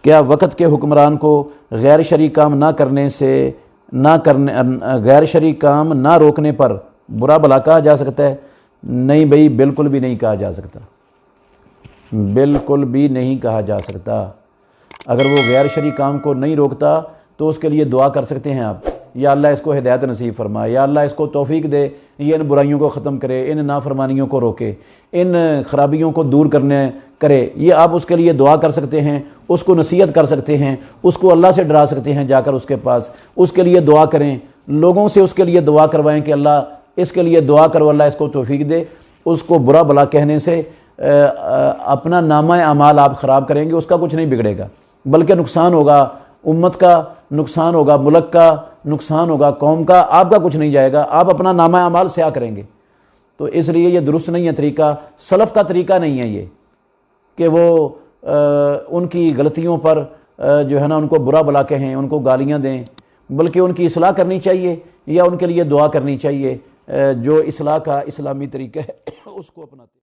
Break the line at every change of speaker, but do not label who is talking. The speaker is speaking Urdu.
کیا وقت کے حکمران کو غیر شرعی کام غیر شرعی کام نہ روکنے پر برا بھلا کہا جا سکتا ہے؟ نہیں بھائی، بالکل بھی نہیں کہا جا سکتا، بالکل بھی نہیں کہا جا سکتا۔ اگر وہ غیر شرعی کام کو نہیں روکتا تو اس کے لیے دعا کر سکتے ہیں آپ، یا اللہ اس کو ہدایت نصیب فرمائے، یا اللہ اس کو توفیق دے، یہ ان برائیوں کو ختم کرے، ان نافرمانیوں کو روکے، ان خرابیوں کو دور کرے، یہ آپ اس کے لیے دعا کر سکتے ہیں، اس کو نصیحت کر سکتے ہیں، اس کو اللہ سے ڈرا سکتے ہیں، جا کر اس کے پاس اس کے لیے دعا کریں، لوگوں سے اس کے لیے دعا کروائیں کہ اللہ اس کے لیے دعا کرو، اللہ اس کو توفیق دے۔ اس کو برا بھلا کہنے سے اپنا نامہ اعمال آپ خراب کریں گے، اس کا کچھ نہیں بگڑے گا، بلکہ نقصان ہوگا، امت کا نقصان ہوگا، ملک کا نقصان ہوگا، قوم کا، آپ کا کچھ نہیں جائے گا، آپ اپنا نامہ اعمال سیاہ کریں گے۔ تو اس لیے یہ درست نہیں ہے طریقہ، سلف کا طریقہ نہیں ہے یہ کہ وہ ان کی غلطیوں پر جو ہے نا ان کو برا بھلا کہیں، ان کو گالیاں دیں، بلکہ ان کی اصلاح کرنی چاہیے یا ان کے لیے دعا کرنی چاہیے۔ جو اصلاح کا اسلامی طریقہ ہے اس کو اپناتے ہیں۔